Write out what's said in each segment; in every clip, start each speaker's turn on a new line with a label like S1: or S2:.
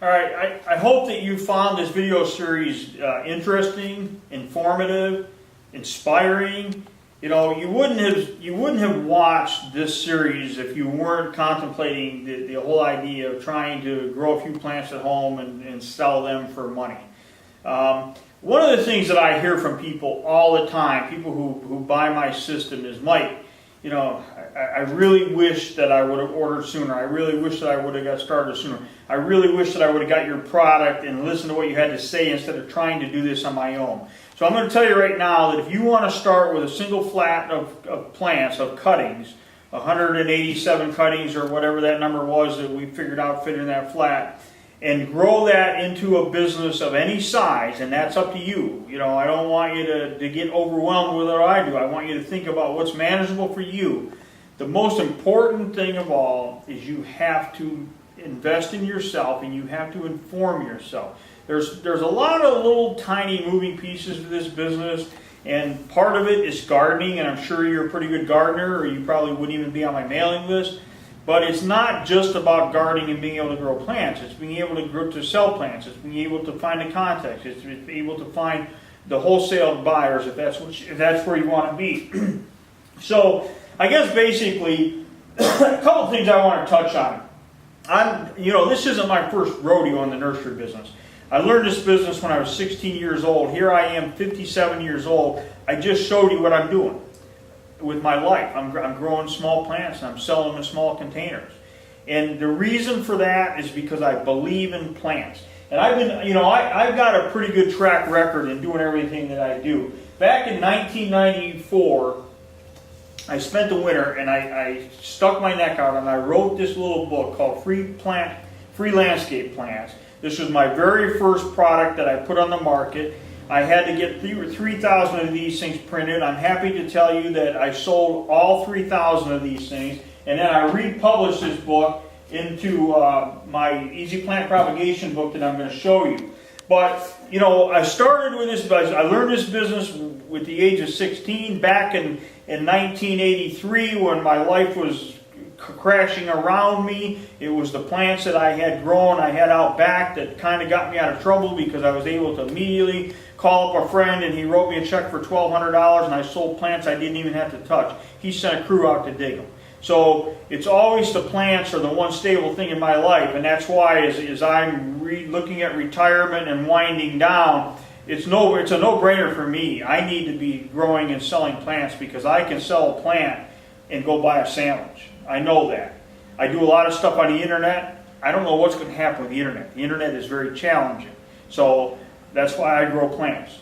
S1: All right, I hope that you found this video series interesting, informative, inspiring. You know, you wouldn't have watched this series if you weren't contemplating the whole idea of trying to grow a few plants at home and sell them for money. One of the things that I hear from people all the time, people who buy my system, is, Mike, you know, I really wish that I would have ordered sooner. I really wish that I would have got started sooner. I really wish that I would have got your product and listened to what you had to say instead of trying to do this on my own. So I'm going to tell you right now that if you want to start with a single flat of plants, of cuttings, 187 cuttings or whatever that number was that we figured out fit in that flat, and grow that into a business of any size, and that's up to you. You know, I don't want you to get overwhelmed with what I do. I want you to think about what's manageable for you. The most important thing of all is you have to invest in yourself and you have to inform yourself. There's a lot of little tiny moving pieces to this business, and part of it is gardening, and I'm sure you're a pretty good gardener or you probably wouldn't even be on my mailing list. But it's not just about gardening and being able to grow plants. It's being able to sell plants. It's being able to find the contacts. It's being able to find the wholesale buyers if that's where you want to be. So I guess basically a couple of things I want to touch on. This isn't my first rodeo in the nursery business. I learned this business when I was 16 years old. Here I am, 57 years old. I just showed you what I'm doing with my life. I'm growing small plants and I'm selling them in small containers. And the reason for that is because I believe in plants. And I've got a pretty good track record in doing everything that I do. Back in 1994, I spent the winter and I stuck my neck out and I wrote this little book called Free Landscape Plants. This was my very first product that I put on the market. I had to get 3,000 of these things printed. I'm happy to tell you that I sold all 3,000 of these things, and then I republished this book into my Easy Plant Propagation book that I'm going to show you. But, you know, I started with this, I learned this business with the age of 16 back in 1983 when my life was crashing around me. It was the plants that I had grown, I had out back that kind of got me out of trouble because I was able to immediately call up a friend and he wrote me a check for $1,200 and I sold plants I didn't even have to touch. He sent a crew out to dig them. So it's always the plants are the one stable thing in my life, and that's why as I'm looking at retirement and winding down, it's a no-brainer for me. I need to be growing and selling plants because I can sell a plant and go buy a sandwich. I know that. I do a lot of stuff on the internet. I don't know what's going to happen with the internet. The internet is very challenging. So that's why I grow plants.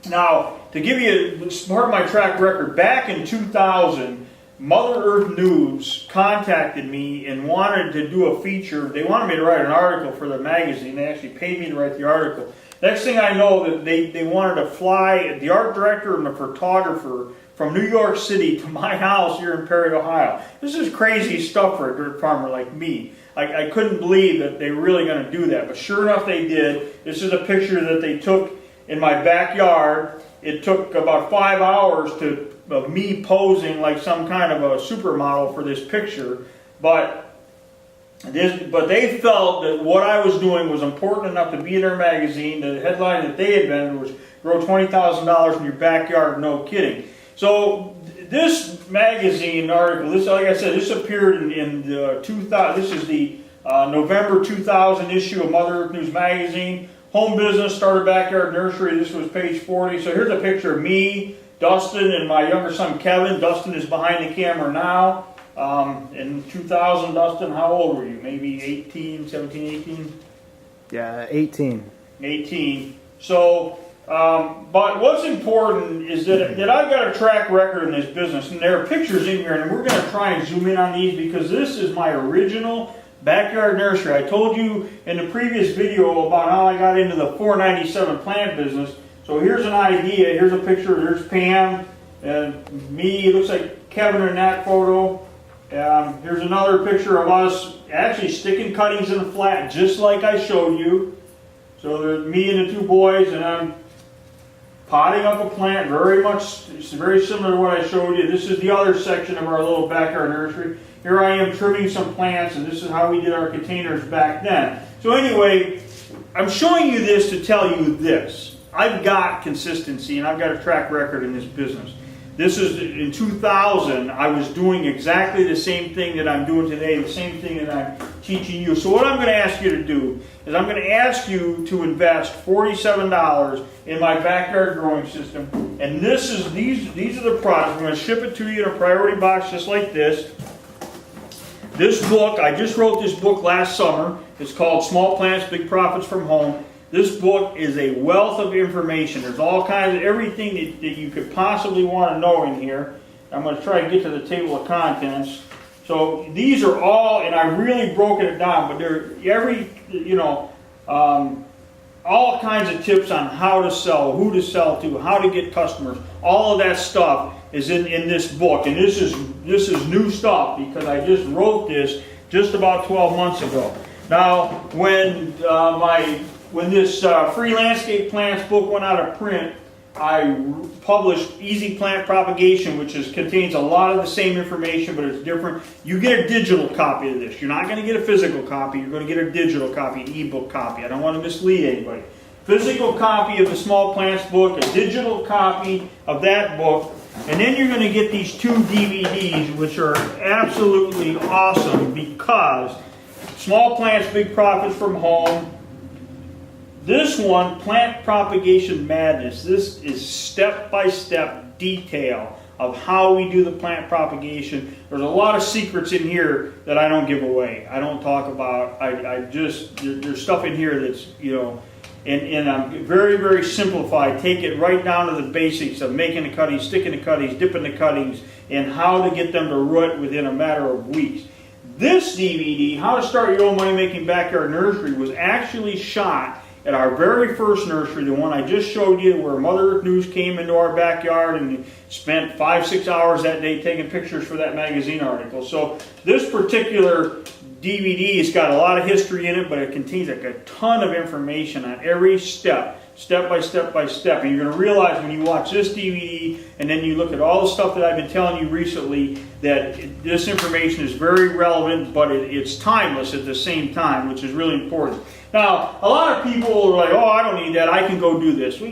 S1: Now, to give you part of my track record, back in 2000, Mother Earth News contacted me and wanted to do a feature. They wanted me to write an article for their magazine. They actually paid me to write the article. Next thing I know, that they wanted to fly the art director and the photographer from New York City to my house here in Perry, Ohio. This is crazy stuff for a dirt farmer like me. I couldn't believe that they were really going to do that, but sure enough they did. This is a picture that they took in my backyard. It took about 5 hours of me posing like some kind of a supermodel for this picture, but they felt that what I was doing was important enough to be in their magazine. The headline that they had been was "Grow $20,000 in your backyard, no kidding." So this magazine article, like I said, this appeared in the 2000. This is the November 2000 issue of Mother Earth News magazine. Home business, started backyard nursery. This was page 40. So here's a picture of me, Dustin, and my younger son Kevin. Dustin is behind the camera now. In 2000, Dustin, how old were you? Maybe 18, 17, 18?
S2: Yeah, 18.
S1: 18. So, but what's important is that I've got a track record in this business, and there are pictures in here, and we're going to try and zoom in on these because this is my original backyard nursery. I told you in the previous video about how I got into the 497 plant business. So here's an idea. Here's a picture. There's Pam and me. It looks like Kevin in that photo. Here's another picture of us actually sticking cuttings in the flat just like I showed you. So there's me and the two boys, and I'm potting up a plant it's very similar to what I showed you. This is the other section of our little backyard nursery. Here I am trimming some plants, and this is how we did our containers back then. So anyway, I'm showing you this to tell you this. I've got consistency and I've got a track record in this business. This is in 2000, I was doing exactly the same thing that I'm doing today, the same thing that I'm teaching you. So what I'm going to ask you to do is I'm going to ask you to invest $47 in my backyard growing system. And these are the products. I'm going to ship it to you in a priority box just like this. This book, I just wrote this book last summer. It's called Small Plants, Big Profits from Home. This book is a wealth of information. There's all kinds of everything that you could possibly want to know in here. I'm going to try to get to the table of contents. So these are all, and I really broken it down, but they're all kinds of tips on how to sell, who to sell to, how to get customers. All of that stuff is in this book, and this is new stuff because I just wrote this just about 12 months ago. Now, when this Free Landscape Plants book went out of print, I published Easy Plant Propagation, which contains a lot of the same information, but it's different. You get a digital copy of this. You're not going to get a physical copy. You're going to get a digital copy, an ebook copy. I don't want to mislead anybody. Physical copy of the Small Plants book, a digital copy of that book, and then you're going to get these 2 DVDs, which are absolutely awesome because Small Plants, Big Profits from Home. This one, Plant Propagation Madness. This is step-by-step detail of how we do the plant propagation. There's a lot of secrets in here that I don't give away. I don't talk about. There's stuff in here that's, and I'm very, very simplified. Take it right down to the basics of making the cuttings, sticking the cuttings, dipping the cuttings, and how to get them to root within a matter of weeks. This DVD, How to Start Your Own Money-Making Backyard Nursery, was actually shot at our very first nursery, the one I just showed you, where Mother Earth News came into our backyard and spent 5-6 hours that day taking pictures for that magazine article. So this particular DVD has got a lot of history in it, but it contains a ton of information on every step by step by step. And you're going to realize when you watch this DVD and then you look at all the stuff that I've been telling you recently that this information is very relevant, but it's timeless at the same time, which is really important. Now, a lot of people are like, oh, I don't need that. I can go do this.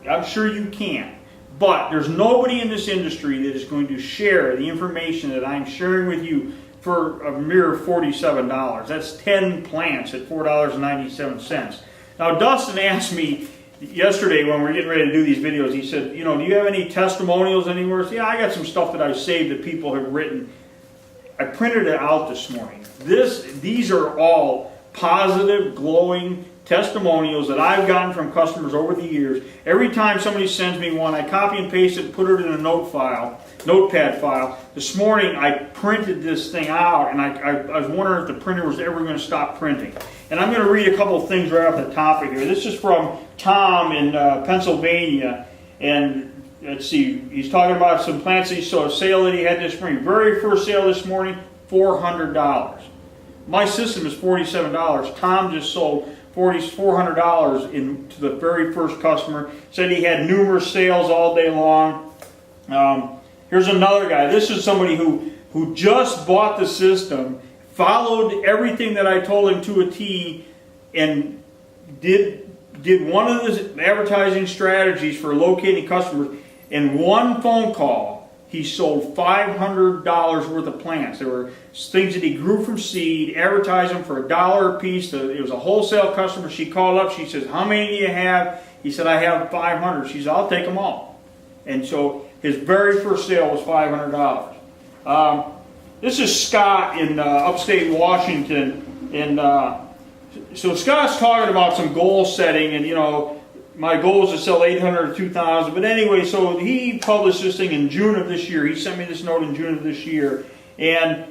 S1: I'm sure you can. But there's nobody in this industry that is going to share the information that I'm sharing with you for a mere $47. That's 10 plants at $4.97. Now, Dustin asked me yesterday when we were getting ready to do these videos, he said, do you have any testimonials anywhere? I said, yeah, I got some stuff that I saved that people have written. I printed it out this morning. These are all positive, glowing testimonials that I've gotten from customers over the years. Every time somebody sends me one, I copy and paste it and put it in a notepad file. This morning I printed this thing out, and I was wondering if the printer was ever going to stop printing. And I'm going to read a couple of things right off the top of here. This is from Tom in Pennsylvania, and let's see, he's talking about some plants that he saw, a sale that he had this morning. Very first sale this morning, $400. My system is $47. Tom just sold $400 to the very first customer. Said he had numerous sales all day long. Here's another guy. This is somebody who just bought the system, followed everything that I told him to a T, and did one of the advertising strategies for locating customers. In one phone call, he sold $500 worth of plants. There were things that he grew from seed, advertised them for $1 a piece. It was a wholesale customer. She called up. She says, how many do you have? He said, I have 500. She said, I'll take them all. And so his very first sale was $500. This is Scott in upstate Washington. And so Scott's talking about some goal setting, and my goal is to sell 800 to 2,000. But anyway, so he published this thing in June of this year. He sent me this note in June of this year. And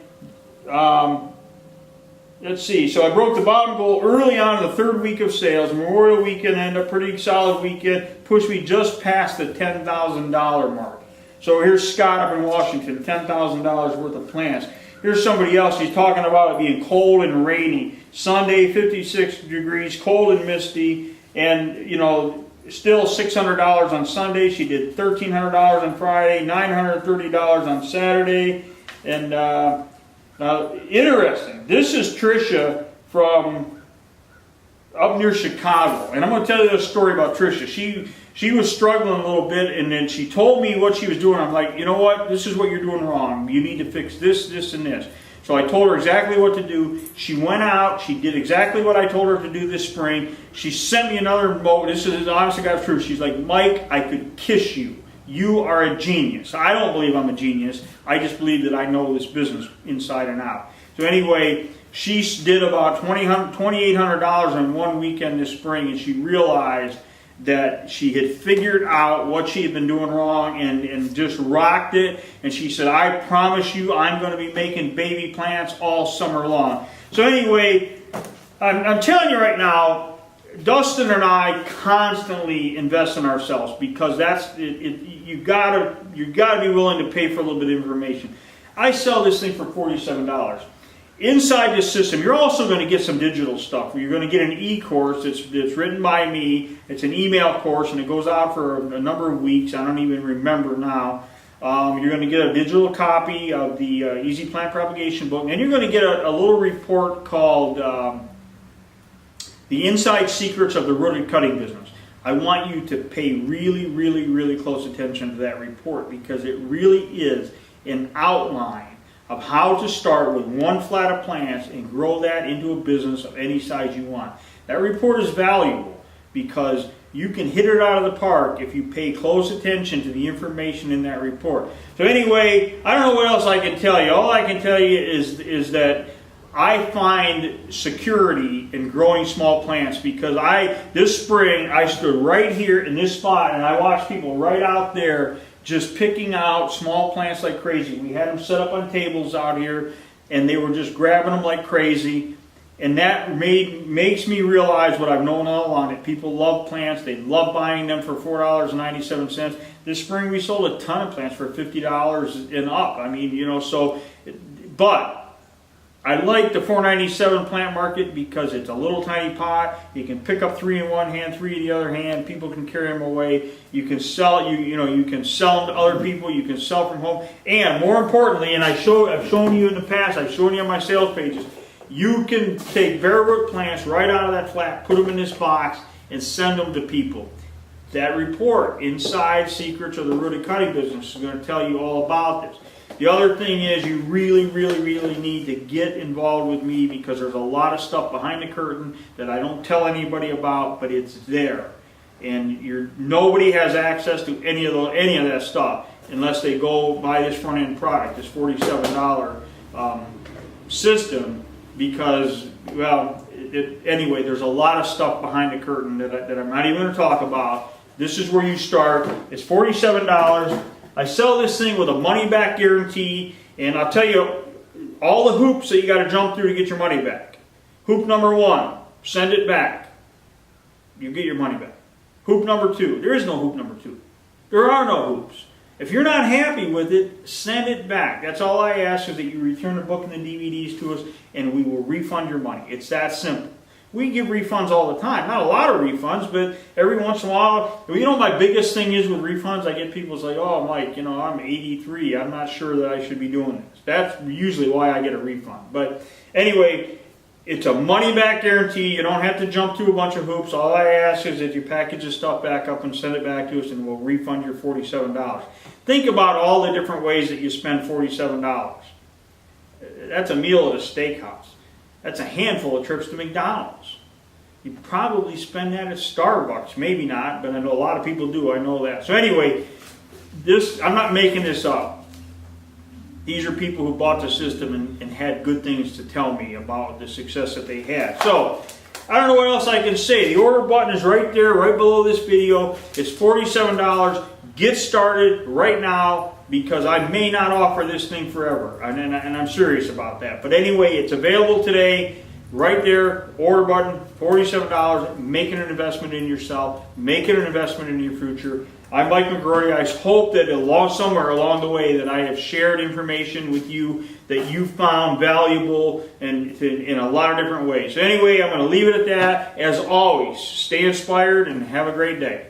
S1: let's see. So I broke the bottom goal early on in the third week of sales. Memorial weekend ended up pretty solid weekend. Pushed me just past the $10,000 mark. So here's Scott up in Washington, $10,000 worth of plants. Here's somebody else. He's talking about it being cold and rainy. Sunday, 56 degrees, cold and misty. And, still $600 on Sunday. She did $1,300 on Friday, $930 on Saturday. And now, interesting. This is Tricia from, let's see, Washington. She's talking about some goal setting, and, my goal is to sell 800 to 2,000. But anyway, so he published this thing in June of this year. And Scott's talking about some goal setting, and up near Chicago. And I'm going to tell you this story about Tricia. She was struggling a little bit, and then she told me what she was doing. I'm like, you know what? This is what you're doing wrong. You need to fix this, this, and this. So I told her exactly what to do. She went out. She did exactly what I told her to do this spring. She sent me another note. This is honest to God's truth. She's like, Mike, I could kiss you. You are a genius. I don't believe I'm a genius. I just believe that I know this business inside and out. So anyway, she did about $2,800 in one weekend this spring, and she realized that she had figured out what she had been doing wrong and just rocked it. And she said, I promise you I'm going to be making baby plants all summer long. So anyway, I'm telling you right now, Dustin and I constantly invest in ourselves because that's you gotta be willing to pay for a little bit of information. I sell this thing for $47. Inside this system, you're also going to get some digital stuff. You're going to get an e-course that's written by me. It's an email course, and it goes out for a number of weeks. I don't even remember now. You're going to get a digital copy of the Easy Plant Propagation book, and then you're going to get a little report called The Inside Secrets of the Rooted Cutting Business. I want you to pay really, really, really close attention to that report because it really is an outline of how to start with one flat of plants and grow that into a business of any size you want. That report is valuable because you can hit it out of the park if you pay close attention to the information in that report. So anyway, I don't know what else I can tell you. All I can tell you is that I find security in growing small plants because this spring I stood right here in this spot and I watched people right out there just picking out small plants like crazy. We had them set up on tables out here, and they were just grabbing them like crazy. And that makes me realize what I've known all along, that people love plants. They love buying them for $4.97. This spring we sold a ton of plants for $50 and up. I mean, you know, so, but I like the $4.97 plant market because it's a little tiny pot. You can pick up 3 in one hand, 3 in the other hand. People can carry them away. You can sell. You can sell them to other people. You can sell from home. And more importantly, and I've shown you in the past. I've shown you on my sales pages. You can take bare root plants right out of that flat, put them in this box, and send them to people. That report, Inside Secrets of the Rooted Cutting Business, is going to tell you all about this. The other thing is you really, really, really need to get involved with me because there's a lot of stuff behind the curtain that I don't tell anybody about, but it's there. And nobody has access to any of that stuff unless they go buy this front-end product, this $47 system, because, well, anyway, there's a lot of stuff behind the curtain that I'm not even going to talk about. This is where you start. It's $47. I sell this thing with a money-back guarantee, and I'll tell you all the hoops that you got to jump through to get your money back. Hoop number 1, send it back. You get your money back. Hoop number 2, there is no hoop number 2. There are no hoops. If you're not happy with it, send it back. That's all I ask is that you return the book and the DVDs to us, and we will refund your money. It's that simple. We give refunds all the time. Not a lot of refunds, but every once in a while. You know, my biggest thing is with refunds, I get people say, oh, Mike, you know, I'm 83. I'm not sure that I should be doing this. That's usually why I get a refund. But anyway, it's a money-back guarantee. You don't have to jump through a bunch of hoops. All I ask is that you package the stuff back up and send it back to us, and we'll refund your $47. Think about all the different ways that you spend $47. That's a meal at a steakhouse. That's a handful of trips to McDonald's. You probably spend that at Starbucks. Maybe not, but I know a lot of people do. I know that. So anyway, I'm not making this up. These are people who bought the system and had good things to tell me about the success that they had. So I don't know what else I can say. The order button is right there, right below this video. It's $47. Get started right now, because I may not offer this thing forever, and I'm serious about that. But anyway, it's available today, right there, order button, $47, making an investment in yourself, making an investment in your future. I'm Mike McGrory. I hope that somewhere along the way that I have shared information with you that you found valuable in a lot of different ways. So anyway, I'm going to leave it at that. As always, stay inspired and have a great day.